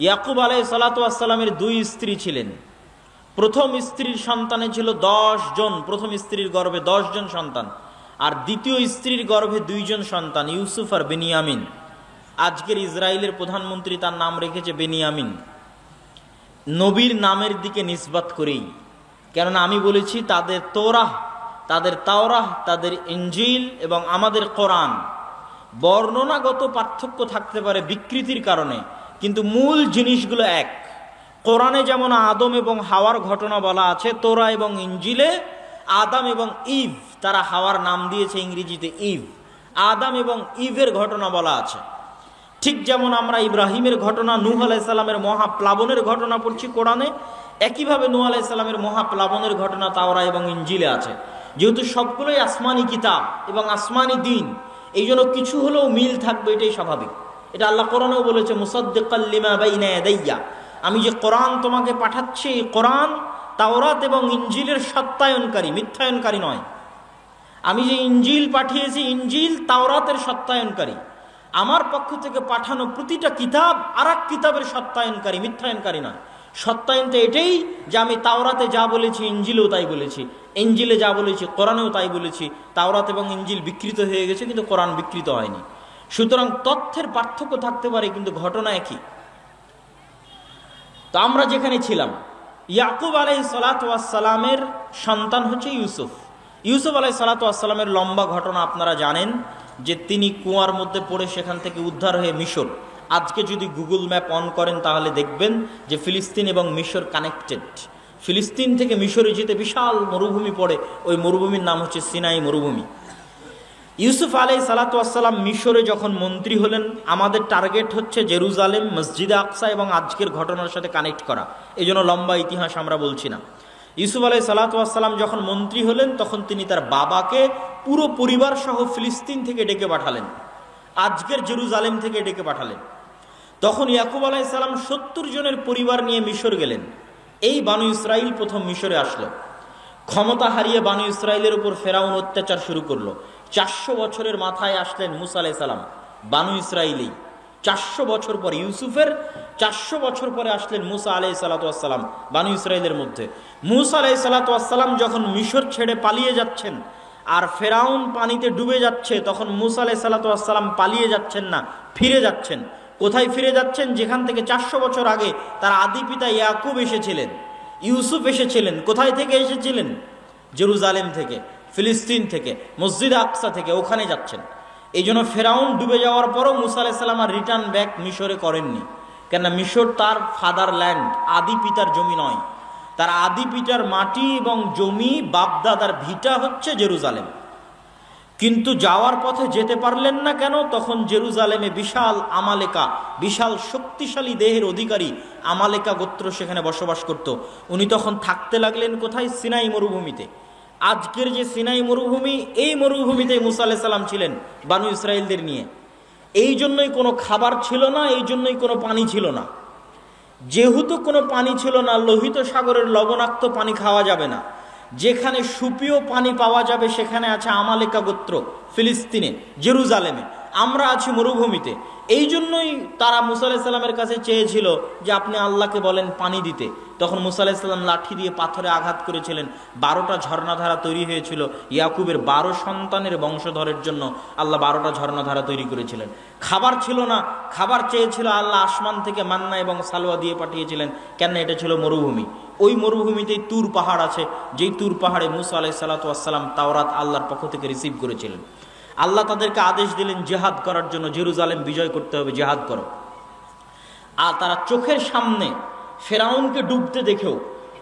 ইয়াকুব আলাইহিস সালাতু ওয়াস সালামের দুই স্ত্রী ছিলেন। প্রথম স্ত্রীর সন্তানে ছিল 10 জন, প্রথম স্ত্রীর গর্ভে 10 জন সন্তান, আর দ্বিতীয় স্ত্রীর গর্ভে 2 জন সন্তান, ইউসুফ আর বেনিয়ামিন। আজকের ইসরায়েলের প্রধানমন্ত্রী তার নাম রেখেছে বেনিয়ামিন, নবীর নামের দিকে নিসবত করেই। কেননা আমি বলেছি তাদের তোরাহ, তাদের তাওরাহ, তাদের ইনজিল এবং আমাদের কোরআন বর্ণনাগত পার্থক্য থাকতে পারে বিকৃতির কারণে, কিন্তু মূল জিনিসগুলো এক। কোরআনে যেমন আদম এবং হাওয়ার ঘটনা বলা আছে, তোরা এবং ইনজিলে আদম এবং ইভ, তারা হাওয়ার নাম দিয়েছে ইংরেজিতে ইভ, আদম এবং ইভের ঘটনা বলা আছে। ঠিক যেমন আমরা ইব্রাহিমের ঘটনা, নূহ আলাইহিস সালামের মহাপ্লাবনের ঘটনা পড়ছি কোরআনে, একইভাবে নূহ আলাইহিস সালামের মহাপ্লাবনের ঘটনা তাওরা এবং ইনজিলে আছে। যেহেতু সবগুলোই আসমানি কিতাব এবং আসমানি দিন, এই জন্য কিছু হলেও মিল থাকবে, এটাই স্বাভাবিক। এটা আল্লাহ কোরআনেও বলেছে, মুসাদ্দিকাল লিমা বাইনা ইয়াদাইয়া, আমি যে কোরআন তোমাকে পাঠাচ্ছি, এই কোরআন তাওরাত এবং ইনজিলের সত্যায়নকারী, মিথ্যায়নকারী নয়। আমি যে ইনজিল পাঠিয়েছি, ইনজিল তাওরাতের সত্যায়নকারী। আমার পক্ষ থেকে পাঠানো প্রতিটা কিতাব আর এক কিতাবের সত্যায়নকারী, মিথ্যায়নকারী নয়। সত্যায়নটা এটাই যে আমি তাওরাতে যা বলেছি ইনজিলেও তাই বলেছি, ইনজিলে যা বলেছি কোরআনেও তাই বলেছি। তাওরাত এবং ইনজিল বিকৃত হয়ে গেছে, কিন্তু কোরআন বিকৃত হয়নি। সুতরাং তথ্যের পার্থক্য থাকতে পারে, কিন্তু ঘটনা একই। তো আমরা যেখানে ছিলাম, ইয়াকুব আলাইহিস সালাতু ওয়াস সালামের সন্তান হচ্ছে ইউসুফ। ইউসুফ আলাইহিস সালাতু ওয়াস সালামের লম্বা ঘটনা আপনারা জানেন, যে তিনি কুয়ার মধ্যে পড়ে সেখান থেকে উদ্ধার হয়ে মিশর। আজকে যদি গুগল ম্যাপ অন করেন তাহলে দেখবেন যে ফিলিস্তিন এবং মিশর কানেক্টেড। ফিলিস্তিন থেকে মিশরে যেতে বিশাল মরুভূমি পড়ে, ওই মরুভূমির নাম হচ্ছে সিনাই মরুভূমি। ইউসুফ আলাইহিস সালাতু ওয়াস সালাম মিশরে যখন মন্ত্রী হলেন, আমাদের টার্গেট হচ্ছে জেরুজালেম, মসজিদে আকসা এবং আজকের ঘটনার সাথে কানেক্ট করা, এই জন্য লম্বা ইতিহাস আমরা বলছি না। ইউসুফ আলাইহিস সালাতু ওয়াস সালাম যখন মন্ত্রী হলেন তখন তিনি তার বাবাকে পুরো পরিবার সহ ফিলিস্তিন থেকে ডেকে পাঠালেন, আজকের জেরুজালেম থেকে ডেকে পাঠালেন। তখন ইয়াকুব আলাইহিস সালাম 70 জনের পরিবার নিয়ে মিশর গেলেন। এই বানু ইসরাইল প্রথম মিশরে আসলো। ক্ষমতা হারিয়ে বানু ইসরাইলের উপর ফেরাউন অত্যাচার শুরু করলো। 400 বছরের মাথায় আসলেন মুসা আলাইহিস সালাম, বানু ইসরাইলি। 400 বছর পরে, ইউসুফের 400 বছর পরে আসলেন মুসা আলাইহিস সালাতু ওয়াস সালাম বানু ইসরাইলের মধ্যে। মুসা আলাইহিস সালাতু ওয়াস সালাম যখন মিশর ছেড়ে পালিয়ে যাচ্ছেন আর ফেরাউন পানিতে ডুবে যাচ্ছে, তখন মুসা আলাইহিস সালাতু ওয়াস সালাম পালিয়ে যাচ্ছেন না, ফিরে যাচ্ছেন। কোথায় ফিরে যাচ্ছেন? যেখান থেকে 400 বছর আগে তার আদি পিতা ইয়াকুব এসেছিলেন, ইউসুফ এসেছিলেন। কোথায় থেকে এসেছিলেন? জেরুজালেম থেকে, ফিলিস্তিন থেকে, মসজিদ আকসা থেকে, ওখানে যাচ্ছেন। এই জন্য ফেরাউন ডুবে যাওয়ার পরও মুসা আলাইহিস সালাম আর রিটার্ন ব্যাক মিশরে করেননি। কেননা মিশর তার ফাদার ল্যান্ড, আদি পিতার জমি নয়। তার আদি পিতার মাটি এবং জমি, বাপদাদার ভিটা হচ্ছে জেরুজালেম। কিন্তু যাওয়ার পথে যেতে পারলেন না কেন? তখন জেরুজালেমে বিশাল আমালেকা, বিশাল শক্তিশালী দেহের অধিকারী আমালেকা গোত্র সেখানে বসবাস করত। উনি তখন থাকতে লাগলেন কোথায়? সিনাই মরুভূমিতে। আজকের যে সিনাই মরুভূমি, এই মরুভূমিতে মুসা আলাইহিস সালাম ছিলেন বানু ইসরাইলদের নিয়ে। এই জন্যই কোনো খাবার ছিল না, এই জন্যই কোনো পানি ছিল না। যেহেতু কোনো পানি ছিল না, লোহিত সাগরের লবণাক্ত পানি খাওয়া যাবে না। যেখানে সুপেয় পানি পাওয়া যাবে সেখানে আছে আমালেকা গোত্র, ফিলিস্তিনে, জেরুজালেমে। আমরা আছি মরুভূমিতে। এই জন্যই তারা মুসা আলাইহিস সালামের কাছে চেয়েছিল যে আপনি আল্লাহকে বলেন পানি দিতে। তখন মুসা আলাইহিস সালাম লাঠি দিয়ে পাথরে আঘাত করেছিলেন, 12টা ঝর্ণাধারা তৈরি হয়েছিল। ইয়াকুবের 12 সন্তানের বংশধরের জন্য আল্লাহ 12টা ঝর্ণাধারা তৈরি করেছিলেন। খাবার ছিল না, খাবার চেয়েছিল আল্লাহ আসমান থেকে মান্না এবং সালোয়া দিয়ে পাঠিয়েছিলেন। কেন? এটা ছিল মরুভূমি। ওই মরুভূমিতেই তুর পাহাড় আছে, যেই তুর পাহাড়ে মুসা আলাইহিস সালাতু ওয়াস সালাম তাওরাত আল্লাহর পক্ষ থেকে রিসিভ করেছিলেন। আল্লাহ তাদেরকে আদেশ দিলেন জিহাদ করার জন্য, জেরুজালেম বিজয় করতে হবে, জিহাদ করো। আর তারা চোখের সামনে ফেরাউনকে ডুবতে দেখেও,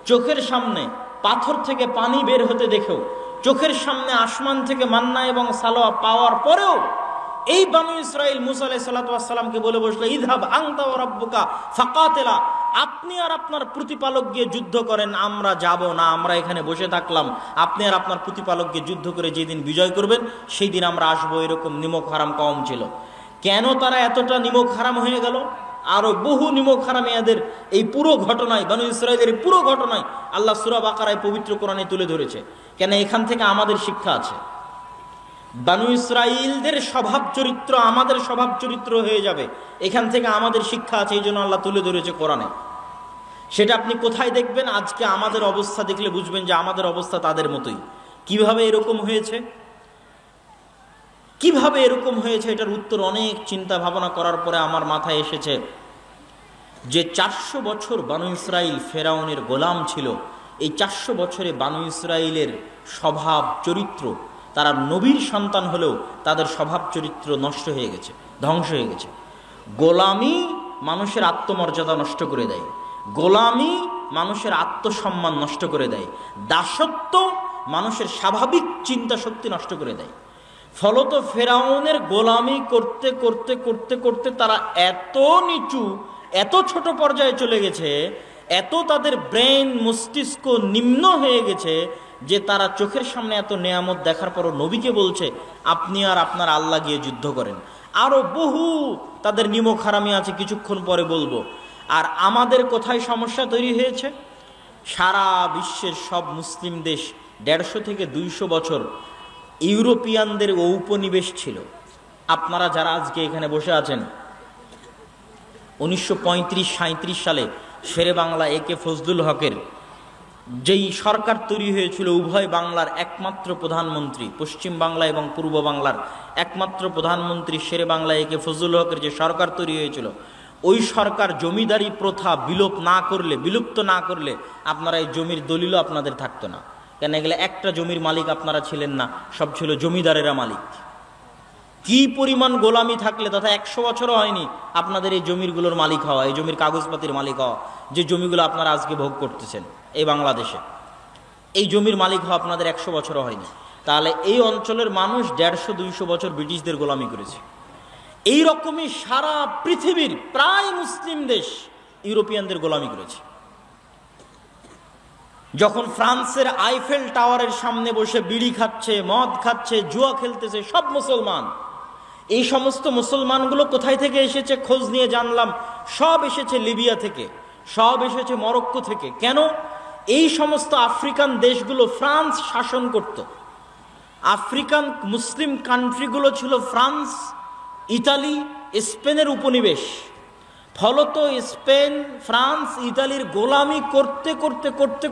চোখের সামনে পাথর থেকে পানি বের হতে দেখেও, চোখের সামনে আসমান থেকে মান্না এবং সালোয়া পাওয়ার পরেও এই বানু ইসরাইল মুসা আলাইহিস সালাতু ওয়াস সালামকে বলে বসলো, ইযহাব আনতা ওয়া রাব্বুকা ফাকাতিলা, আপনি আর আপনার প্রতিপালক গিয়ে যুদ্ধ করেন, আমরা যাব না, আমরা এখানে বসে থাকলাম। আপনি আর আপনার প্রতিপালক গিয়ে যুদ্ধ করে যেদিন বিজয় করবেন সেই দিন আমরা আসবো। এরকম নিমক হারাম কওম ছিল। কেন তারা এতটা নিমক হারাম হয়ে গেল? আরো বহু নিমক হারাম এদের এই পুরো ঘটনায়, বানু ইসরাইলের এই পুরো ঘটনায় আল্লাহ সূরা বাকারায় পবিত্র কোরআনে তুলে ধরেছে। কেন? এখান থেকে আমাদের শিক্ষা আছে। বানু ইসরাইলদের স্বভাব চরিত্র আমাদের স্বভাব চরিত্র হয়ে যাবে, এখান থেকে আমাদের শিক্ষা আছে। এই জন্য আল্লাহ তুলে ধরেছে কোরআনে। সেটা আপনি কোথায় দেখবেন? আজকে আমাদের অবস্থা দেখলে বুঝবেন যে আমাদের অবস্থা তাদের মতোই। কিভাবে এরকম হয়েছে? কিভাবে এরকম হয়েছে এটার উত্তর অনেক চিন্তা ভাবনা করার পরে আমার মাথায় এসেছে যে 400 বছর বানু ইসরাইল ফেরাউনের গোলাম ছিল। এই 400 বছরে বানু ইসরাইলের স্বভাব চরিত্র, তারা নবীর সন্তান হলেও তাদের স্বভাব চরিত্র নষ্ট হয়ে গেছে, ধ্বংস হয়ে গেছে। গোলামি মানুষের আত্মমর্যাদা নষ্ট করে দেয়, গোলামি মানুষের আত্মসম্মান নষ্ট করে দেয়, দাসত্ব মানুষের স্বাভাবিক চিন্তা শক্তি নষ্ট করে দেয়। ফলত ফেরাউনের গোলামি করতে করতে করতে করতে তারা এত নিচু, এত ছোট পর্যায়ে চলে গেছে, এত তাদের ব্রেন মস্তিষ্ক নিম্ন হয়ে গেছে যে তারা চোখের সামনে এত নেয়ামত দেখার পরও নবীকে বলছে আপনি আর আপনার আল্লাহ গিয়ে যুদ্ধ করেন। আরো বহু তাদের নিমক হারামি আছে, কিছুক্ষণ পরে বলবো। আর আমাদের কোথায় সমস্যা তৈরি হয়েছে? সারা বিশ্বের সব মুসলিম দেশ 150 থেকে 200 বছর ইউরোপিয়ানদের ঔপনিবেশ ছিল। আপনারা যারা আজকে এখানে বসে আছেন, 1935-37 সালে শেরে বাংলা একে ফজলুল হকের যেই সরকার তৈরি হয়েছিল, উভয় বাংলার একমাত্র প্রধানমন্ত্রী, পশ্চিম বাংলা এবং পূর্ব বাংলার একমাত্র প্রধানমন্ত্রী শেরে বাংলা একে ফজলুল হকের যে সরকার তৈরি হয়েছিল, ওই সরকার জমিদারি প্রথা বিলুপ্ত না করলে আপনারা এই জমির দলিলও আপনাদের থাকতো না। কেন? এগুলো একটা জমির মালিক আপনারা ছিলেন না, সব ছিল জমিদারেরা মালিক। কি পরিমাণ গোলামি থাকলে, তথা 100 বছরও হয়নি আপনাদের এই জমিরগুলোর মালিক হওয়া, এই জমির কাগজপাতির মালিক হওয়া, যে জমিগুলো আপনারা আজকে ভোগ করতেছেন এই বাংলাদেশে, এই জমির মালিক হওয়া আপনাদের 100 বছরও হয়নি। তাহলে এই অঞ্চলের মানুষ 150-200 বছর ব্রিটিশদের গোলামি করেছে। এই রকমই সারা পৃথিবীর প্রায় মুসলিম দেশ ইউরোপিয়ানদের গোলামি করেছে। যখন ফ্রান্সের আইফেল টাওয়ারের সামনে বসে বিড়ি খাচ্ছে, মদ খাচ্ছে, জুয়া খেলতেছে সব মুসলমান। এই সমস্ত মুসলমানগুলো কোথায় থেকে এসেছে খোঁজ নিয়ে জানলাম, সব এসেছে লিবিয়া থেকে, সব এসেছে মরক্কো থেকে। কেন? এই সমস্ত আফ্রিকান দেশগুলো ফ্রান্স শাসন করত। আফ্রিকান মুসলিম কান্ট্রিগুলো ছিল ফ্রান্স, ইতালি, স্পেনের উপনিবেশ। ফলত স্পেন, ফ্রান্স, ইতালির গোলামি করতে করতে করতে